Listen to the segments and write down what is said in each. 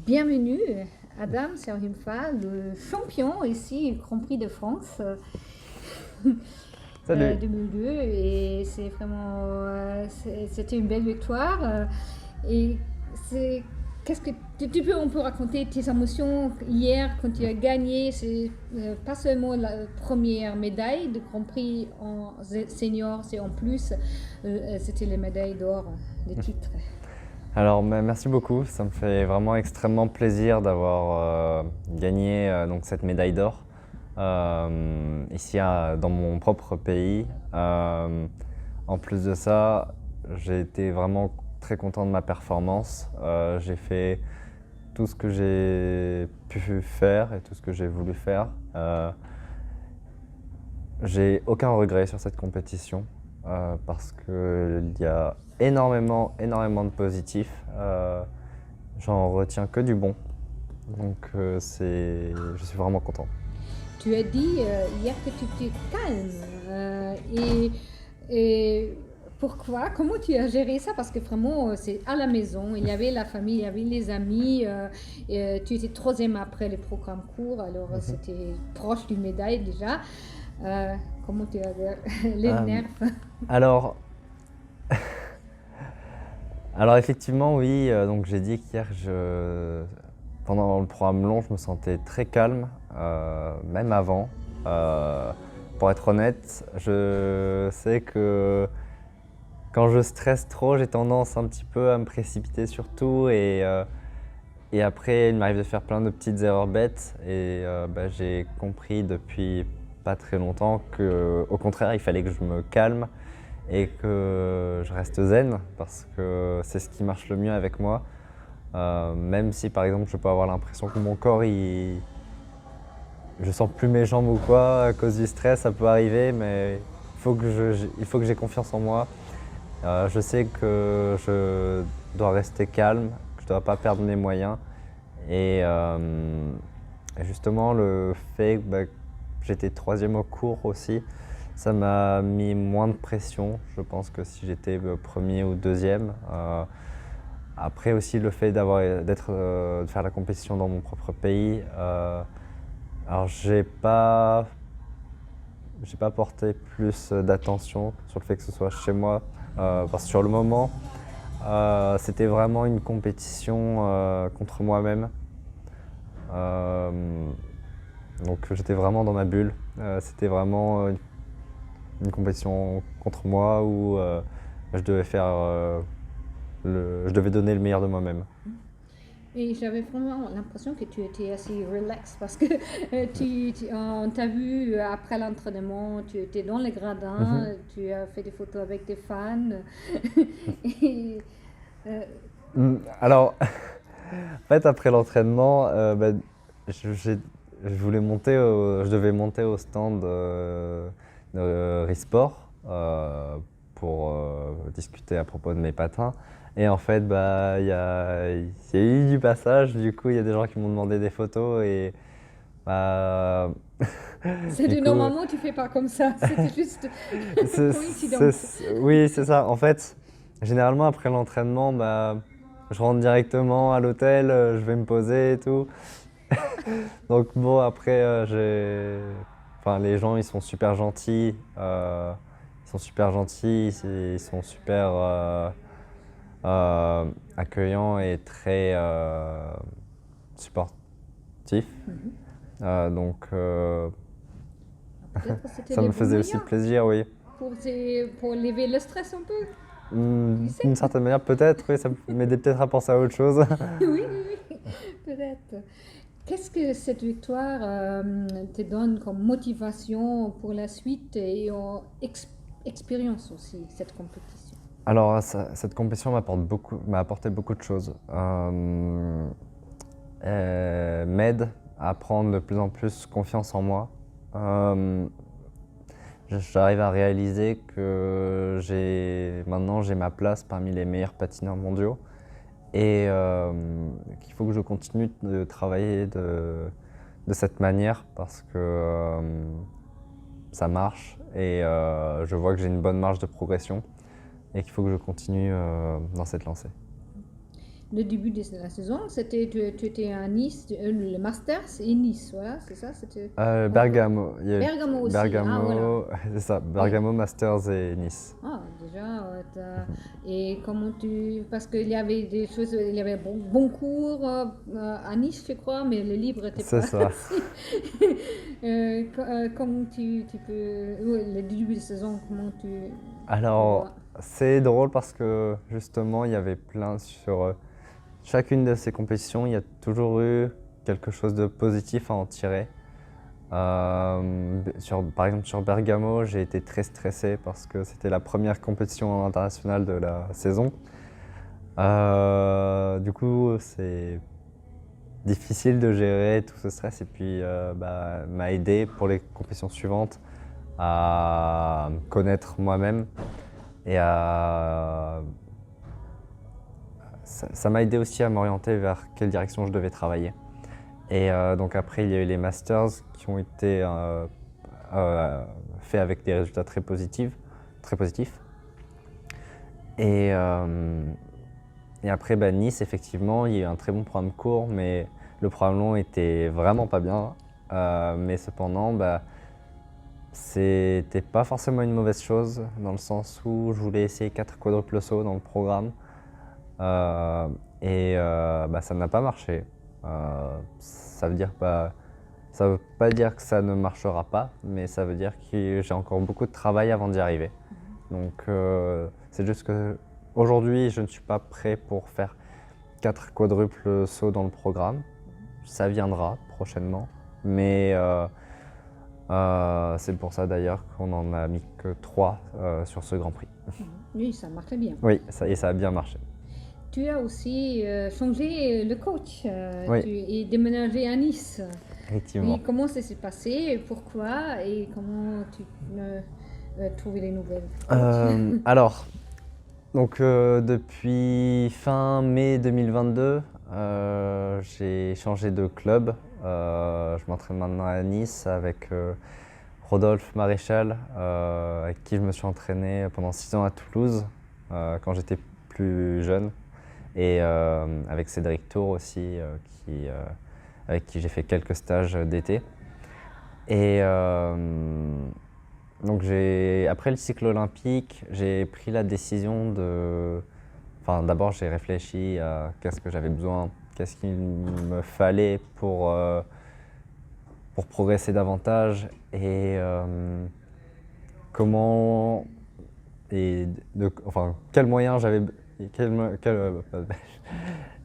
Bienvenue, Adam Serhimfa, le champion ici, Grand Prix de France Salut. 2002. Et c'est vraiment, c'était une belle victoire. Et c'est, qu'est-ce que on peut raconter tes émotions hier quand tu as gagné? C'est pas seulement la première médaille de Grand Prix en senior, c'est en plus, c'était les médailles d'or, les titres. Alors merci beaucoup, ça me fait vraiment extrêmement plaisir d'avoir gagné donc cette médaille d'or ici dans mon propre pays. En plus de ça, j'ai été vraiment très content de ma performance. J'ai fait tout ce que j'ai pu faire et tout ce que j'ai voulu faire. J'ai aucun regret sur cette compétition parce qu'il y a énormément de positifs. J'en retiens que du bon. Donc je suis vraiment content. Tu as dit hier que tu étais calme. Et pourquoi? Comment tu as géré ça? Parce que vraiment, c'est à la maison. Il y avait la famille, il y avait les amis. Tu étais troisième après les programmes courts. Alors, c'était proche d'une médaille déjà. Comment tu as les nerfs? Alors, alors effectivement, oui. Donc j'ai dit qu'hier, pendant le programme long, je me sentais très calme, même avant. Pour être honnête, je sais que quand je stresse trop, j'ai tendance un petit peu à me précipiter sur tout et après, il m'arrive de faire plein de petites erreurs bêtes et j'ai compris depuis pas très longtemps qu'au contraire, il fallait que je me calme et que je reste zen parce que c'est ce qui marche le mieux avec moi. Même si par exemple, je peux avoir l'impression que mon corps, je sens plus mes jambes ou quoi à cause du stress, ça peut arriver, mais il faut que j'ai confiance en moi. Je sais que je dois rester calme, que je ne dois pas perdre mes moyens. Et justement, le fait que j'étais troisième au cours aussi, ça m'a mis moins de pression, je pense, que si j'étais premier ou deuxième. Après aussi le fait de faire la compétition dans mon propre pays. Alors j'ai pas porté plus d'attention sur le fait que ce soit chez moi, parce que sur le moment, c'était vraiment une compétition contre moi-même. Donc j'étais vraiment dans ma bulle. C'était vraiment une compétition contre moi où je devais je devais donner le meilleur de moi-même. Et j'avais vraiment l'impression que tu étais assez relax parce que on t'a vu après l'entraînement, tu étais dans les gradins, tu as fait des photos avec des fans. Et, Alors, en fait, après l'entraînement, je voulais je devais monter au stand de Risport pour discuter à propos de mes patins. Et en fait, il y a eu du passage, du coup, il y a des gens qui m'ont demandé des photos et bah, du coup, normalement, tu fais pas comme ça, c'était juste coïncidence. oui, c'est ça. En fait, généralement, après l'entraînement, je rentre directement à l'hôtel, je vais me poser et tout. Donc bon, après, enfin, les gens, ils sont super gentils. Ils sont super gentils, ils sont super accueillants et très supportifs. Donc Peut-être que c'était ça les me bons faisait aussi moyens plaisir, oui. pour lever le stress un peu. Tu sais? D'une certaine manière, peut-être, oui, ça m'aidait peut-être à penser à autre chose. Oui, peut-être. Qu'est-ce que cette victoire te donne comme motivation pour la suite et en expérience aussi, cette compétition? Alors, cette compétition m'a apporté beaucoup de choses. Elle m'aide à prendre de plus en plus confiance en moi. J'arrive à réaliser que maintenant j'ai ma place parmi les meilleurs patineurs mondiaux et qu'il faut que je continue de travailler de cette manière parce que ça marche et je vois que j'ai une bonne marge de progression et qu'il faut que je continue dans cette lancée. le début de la saison, tu étais à Nice, le Masters et Nice, voilà, c'est ça? C'était Bergamo. Il y a eu Bergamo aussi, ah voilà. Bergamo, c'est ça, Bergamo, Masters et Nice. Ah, déjà, et comment parce qu'il y avait des choses, il y avait bon cours à Nice, je crois, mais le livre n'était C'est pas ça. si. Comment tu peux, le début de saison, comment tu Alors, vois? c'est drôle parce que justement, il y avait plein sur chacune de ces compétitions, il y a toujours eu quelque chose de positif à en tirer. Par exemple, sur Bergamo, j'ai été très stressé parce que c'était la première compétition internationale de la saison. Du coup, c'est difficile de gérer tout ce stress et puis m'a aidé pour les compétitions suivantes à me connaître moi-même et ça m'a aidé aussi à m'orienter vers quelle direction je devais travailler. Et donc après, il y a eu les Masters qui ont été faits avec des résultats très positifs. Et, et après, Nice, effectivement, il y a eu un très bon programme court, mais le programme long était vraiment pas bien. Mais cependant, c'était pas forcément une mauvaise chose, dans le sens où je voulais essayer 4 quadruples sauts dans le programme. Ça n'a pas marché. Ça veut pas dire que ça ne marchera pas, mais ça veut dire que j'ai encore beaucoup de travail avant d'y arriver. Donc c'est juste que aujourd'hui, je ne suis pas prêt pour faire 4 quadruples sauts dans le programme. Ça viendra prochainement, mais c'est pour ça d'ailleurs qu'on en a mis que 3 sur ce Grand Prix. Oui, ça marchait bien. Oui, ça a bien marché. Tu as aussi changé le coach Oui. et déménagé à Nice. Effectivement. Oui, comment ça s'est passé, pourquoi et comment tu as trouvé les nouvelles Alors, donc depuis fin mai 2022, j'ai changé de club. Je m'entraîne maintenant à Nice avec Rodolphe Maréchal, avec qui je me suis entraîné pendant 6 ans à Toulouse quand j'étais plus jeune. Et avec Cédric Tour aussi, avec qui j'ai fait quelques stages d'été. Et donc après le cycle olympique, j'ai pris la décision de... Enfin, d'abord, j'ai réfléchi à qu'est-ce que j'avais besoin, qu'est-ce qu'il me fallait pour progresser davantage et comment... Et quels moyens j'avais...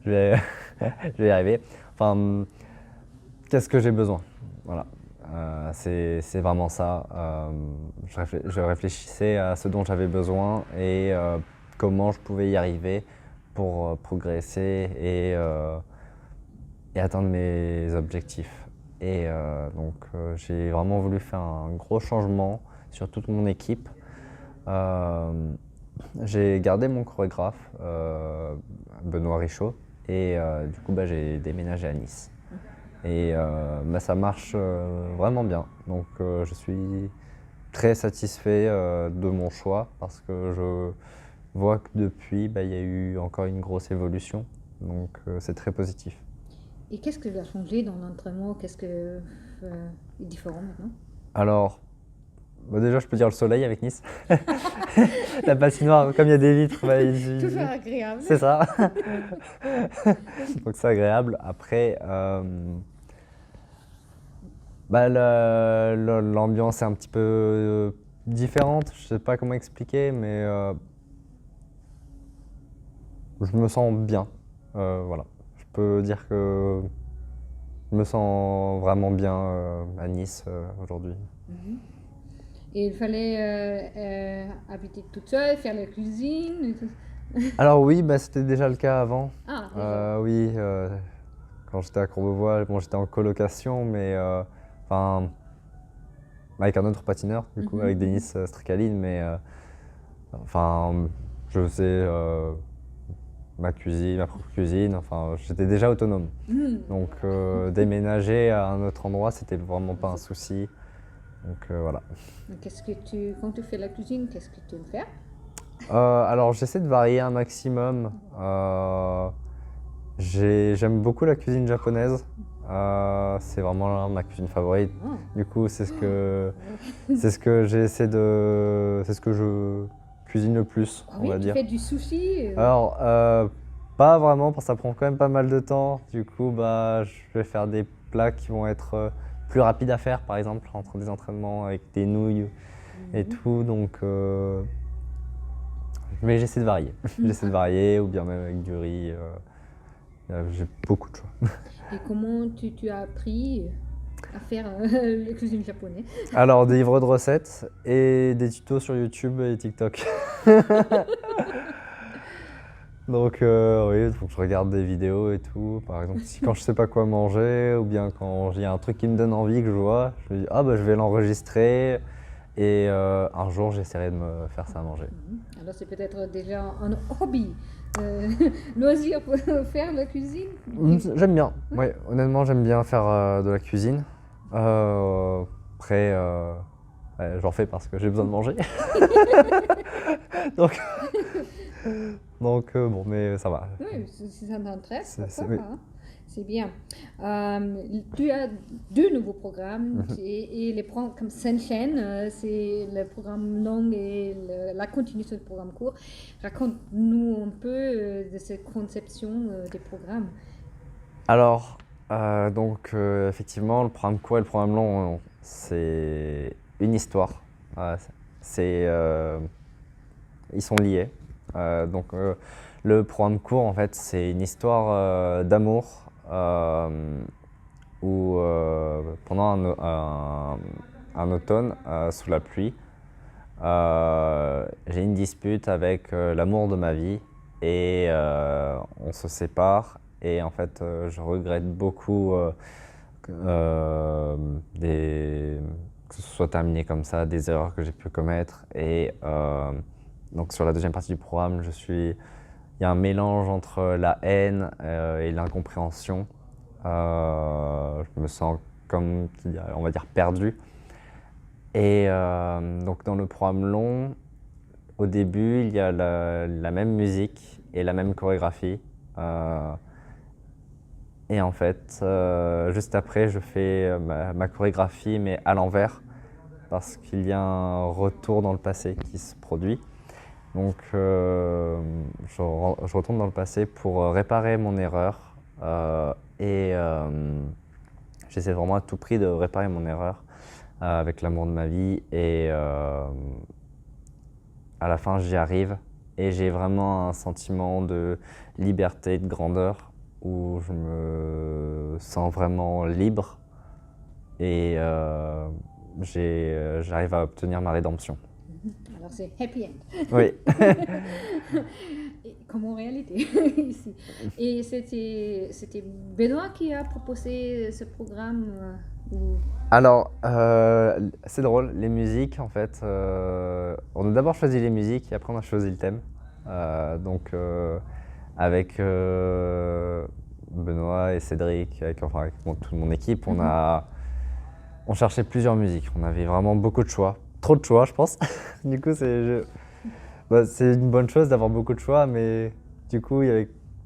je vais y arriver. Enfin, qu'est-ce que j'ai besoin? Voilà. C'est vraiment ça. Je réfléchissais à ce dont j'avais besoin et comment je pouvais y arriver pour progresser et atteindre mes objectifs. Et donc j'ai vraiment voulu faire un gros changement sur toute mon équipe. J'ai gardé mon chorégraphe, Benoît Richaud, et du coup j'ai déménagé à Nice. Et ça marche vraiment bien. Donc je suis très satisfait de mon choix parce que je vois que depuis, il y a eu encore une grosse évolution. Donc c'est très positif. Et qu'est-ce que tu as changé dans l'entraînement? Qu'est-ce que est différent maintenant? Alors, déjà, je peux dire le soleil avec Nice. La patinoire, comme il y a des vitres, toujours agréable. C'est ça. Donc c'est agréable. Après, l'ambiance est un petit peu différente. Je sais pas comment expliquer, mais je me sens bien. Voilà. Je peux dire que je me sens vraiment bien à Nice aujourd'hui. Et il fallait habiter toute seule, faire la cuisine et tout. Alors oui, c'était déjà le cas avant. Ah, déjà. Oui, quand j'étais à Courbevoie, j'étais en colocation, mais avec un autre patineur, du coup, avec Denis Strikaline, mais je faisais ma propre cuisine, j'étais déjà autonome. Donc déménager à un autre endroit, c'était vraiment pas un souci. Donc voilà. Quand tu fais la cuisine, qu'est-ce que tu aimes faire? Alors j'essaie de varier un maximum. J'aime beaucoup la cuisine japonaise. C'est vraiment ma cuisine favorite. Ah. Du coup, c'est ce que j'ai essayé de, c'est ce que je cuisine le plus, Ah on oui, va tu dire. fais du sushi. Alors, pas vraiment, parce que ça prend quand même pas mal de temps. Du coup, bah, je vais faire des plats qui vont être plus rapides à faire, par exemple, entre des entraînements avec des nouilles et tout. Donc, mais j'essaie de varier. J'essaie de varier, ou bien même avec du riz. J'ai beaucoup de choix. Et comment tu as appris à faire la cuisine japonaise? Alors, des livres de recettes et des tutos sur YouTube et TikTok. Donc, oui, faut que je regarde des vidéos et tout. Par exemple, quand je sais pas quoi manger, ou bien quand il y a un truc qui me donne envie que je vois, je me dis, ah bah je vais l'enregistrer et un jour j'essaierai de me faire ça à manger. Alors c'est peut-être déjà un hobby, loisir pour faire la cuisine. J'aime bien, ouais, honnêtement j'aime bien faire de la cuisine. Après, ouais, j'en fais parce que j'ai besoin de manger. Donc, bon, mais ça va. Oui, si ça t'intéresse, C'est- pourquoi oui. pas, hein. C'est bien. Tu as deux nouveaux programmes et les programmes comme s'enchaînent. C'est le programme long et la continuation du programme court. Raconte-nous un peu de cette conception des programmes. Alors, effectivement, le programme court et le programme long, c'est une histoire. C'est, euh, Ils sont liés. Le programme court, en fait, c'est une histoire d'amour où, pendant un automne, sous la pluie, j'ai une dispute avec l'amour de ma vie et on se sépare. Et en fait, je regrette beaucoup que ce soit terminé comme ça, des erreurs que j'ai pu commettre. Et donc sur la deuxième partie du programme, il y a un mélange entre la haine et l'incompréhension. Je me sens comme, on va dire, perdu. Et donc dans le programme long, au début, il y a la même musique et la même chorégraphie. Et en fait, juste après, je fais ma chorégraphie, mais à l'envers, parce qu'il y a un retour dans le passé qui se produit. Donc, je retourne dans le passé pour réparer mon erreur. Et j'essaie vraiment à tout prix de réparer mon erreur avec l'amour de ma vie. Et à la fin, j'y arrive. Et j'ai vraiment un sentiment de liberté, de grandeur, où je me sens vraiment libre et j'arrive à obtenir ma rédemption. Alors c'est happy end. Oui. Et comme en réalité ici. Et c'était Benoît qui a proposé ce programme ou... Alors, c'est drôle, les musiques, en fait, on a d'abord choisi les musiques et après on a choisi le thème. Avec Benoît et Cédric, avec toute mon équipe, on cherchait plusieurs musiques. On avait vraiment beaucoup de choix. Trop de choix, je pense. Du coup, c'est une bonne chose d'avoir beaucoup de choix, mais du coup,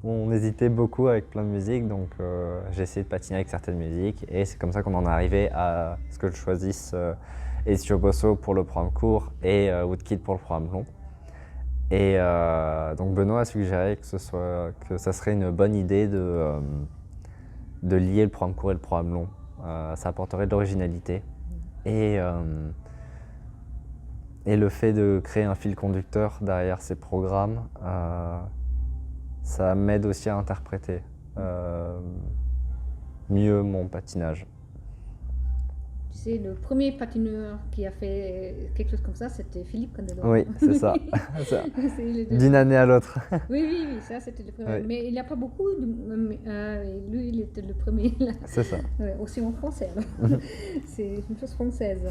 on hésitait beaucoup avec plein de musiques. Donc, j'ai essayé de patiner avec certaines musiques. Et c'est comme ça qu'on en est arrivé à ce que je choisisse Ezio Bosso pour le programme court et Woodkid pour le programme long. Et donc Benoît a suggéré que ça serait une bonne idée de lier le programme court et le programme long. Ça apporterait de l'originalité. Et le fait de créer un fil conducteur derrière ces programmes, ça m'aide aussi à interpréter mieux mon patinage. Tu sais, le premier patineur qui a fait quelque chose comme ça, c'était Philippe Candeloro. Oui, c'est ça. C'est le deuxième. D'une année à l'autre. Oui, ça c'était le premier. Oui. Mais il n'y a pas beaucoup. Lui, il était le premier. Là. C'est ça. Aussi en français. Alors. C'est une chose française.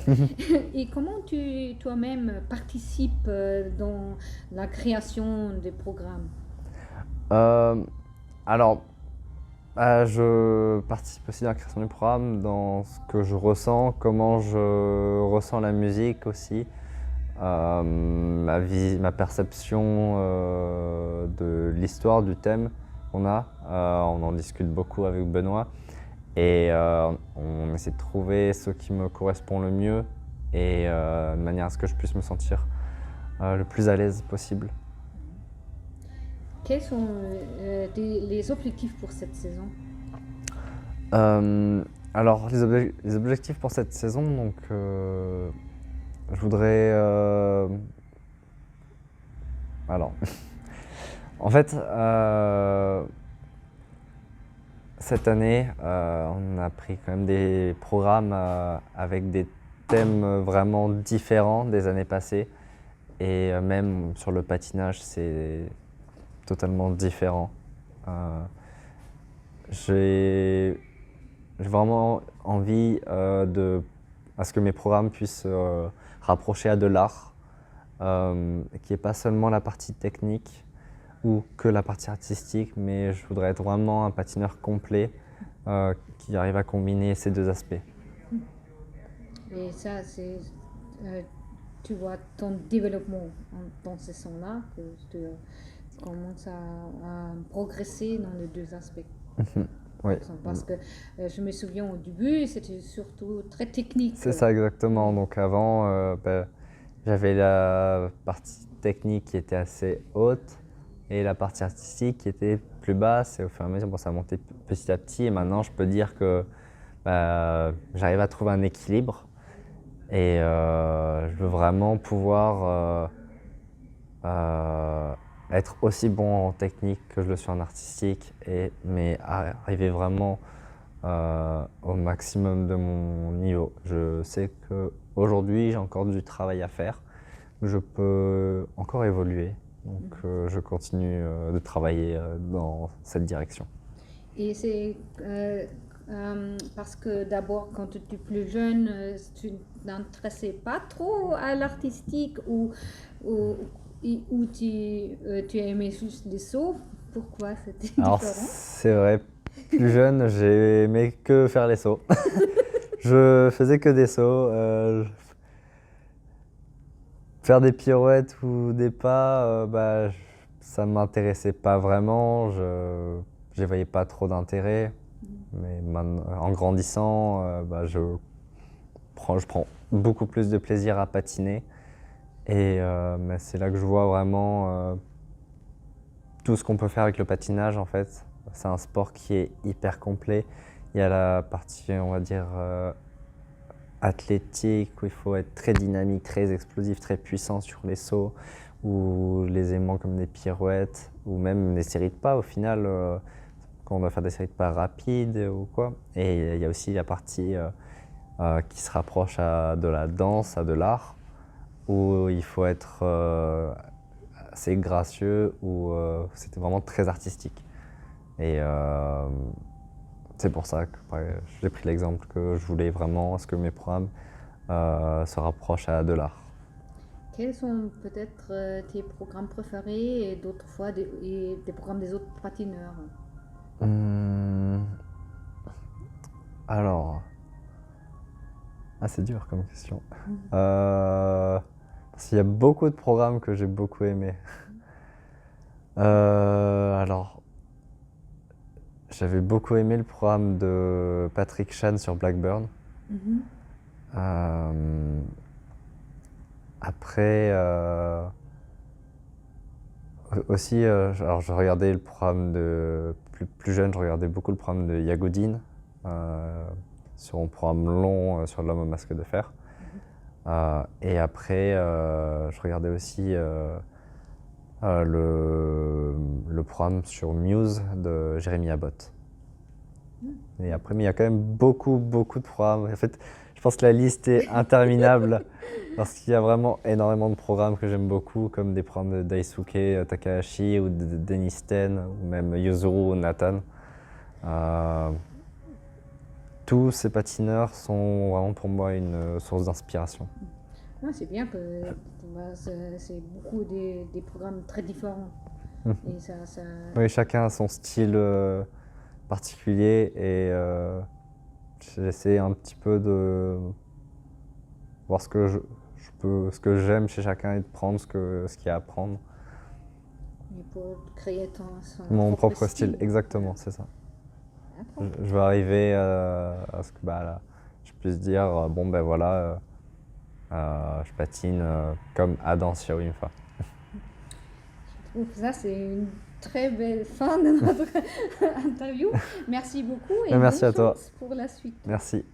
Et comment toi-même participes dans la création des programmes? Alors, je participe aussi dans la création du programme, dans ce que je ressens, comment je ressens la musique aussi, ma perception de l'histoire, du thème. qu'on a. On en discute beaucoup avec Benoît et on essaie de trouver ce qui me correspond le mieux et de manière à ce que je puisse me sentir le plus à l'aise possible. Quels sont les objectifs pour cette saison? Alors, les objectifs pour cette saison, donc, je voudrais. Alors, en fait, cette année, on a pris quand même des programmes avec des thèmes vraiment différents des années passées. Et même sur le patinage, c'est totalement différent. J'ai vraiment envie à ce que mes programmes puissent rapprocher à de l'art, qui n'est pas seulement la partie technique ou que la partie artistique, mais je voudrais être vraiment un patineur complet qui arrive à combiner ces deux aspects. Et ça, tu vois ton développement dans ce sens-là, que tu commences à progresser dans les deux aspects. Oui. Parce que je me souviens au début, c'était surtout très technique. C'est ça exactement. Donc avant, j'avais la partie technique qui était assez haute et la partie artistique qui était plus basse. Et au fur et à mesure, ça a monté petit à petit. Et maintenant, je peux dire que j'arrive à trouver un équilibre. Et je veux vraiment pouvoir être aussi bon en technique que je le suis en artistique, mais arriver vraiment au maximum de mon niveau. Je sais qu'aujourd'hui, j'ai encore du travail à faire. Je peux encore évoluer, donc je continue de travailler dans cette direction. Et c'est parce que d'abord, quand tu étais plus jeune, tu n'intéressais pas trop à l'artistique ou tu aimais juste les sauts. Pourquoi c'était Alors, différent? c'est vrai, plus jeune, j'aimais que faire les sauts. Je faisais que des sauts. Faire des pirouettes ou des pas, ça ne m'intéressait pas vraiment. Je n'y voyais pas trop d'intérêt. Mais en grandissant, je prends beaucoup plus de plaisir à patiner. Et c'est là que je vois vraiment tout ce qu'on peut faire avec le patinage, en fait. C'est un sport qui est hyper complet. Il y a la partie, on va dire, athlétique, où il faut être très dynamique, très explosif, très puissant sur les sauts, ou les aimants comme des pirouettes, ou même les séries de pas au final, quand on doit faire des séries de pas rapides ou quoi. Et il y a aussi la partie qui se rapproche de la danse, à de l'art, où il faut être assez gracieux, où c'était vraiment très artistique. Et c'est pour ça que j'ai pris l'exemple que je voulais vraiment ce que mes programmes se rapprochent à de l'art. Quels sont peut-être tes programmes préférés et d'autres fois des programmes des autres patineurs? Alors, c'est dur comme question. Parce qu'il y a beaucoup de programmes que j'ai beaucoup aimés. Alors, j'avais beaucoup aimé le programme de Patrick Chan sur Blackburn. Après, aussi, alors je regardais le programme de plus jeune, je regardais beaucoup le programme de Yagoudine sur un programme long sur l'homme au masque de fer. Et après, je regardais aussi le programme sur Muse de Jérémy Abbott. Et après, mais il y a quand même beaucoup de programmes. En fait, je pense que la liste est interminable parce qu'il y a vraiment énormément de programmes que j'aime beaucoup, comme des programmes de Daisuke Takahashi ou de Dennis Ten, ou même Yuzuru Nathan. Tous ces patineurs sont vraiment pour moi une source d'inspiration. Ouais, c'est bien que c'est beaucoup des programmes très différents. Et ça... Oui, chacun a son style particulier et j'essaie un petit peu de voir ce que j'aime chez chacun et de prendre ce qu'il y a à prendre. Et pour créer son Mon propre style, exactement, c'est ça. Je veux arriver à ce que là, je puisse dire, bon ben voilà, je patine comme Adam sur une fois. Je trouve que ça, c'est une très belle fin de notre interview. Merci beaucoup et Merci bonne à toi. chance pour la suite. Merci.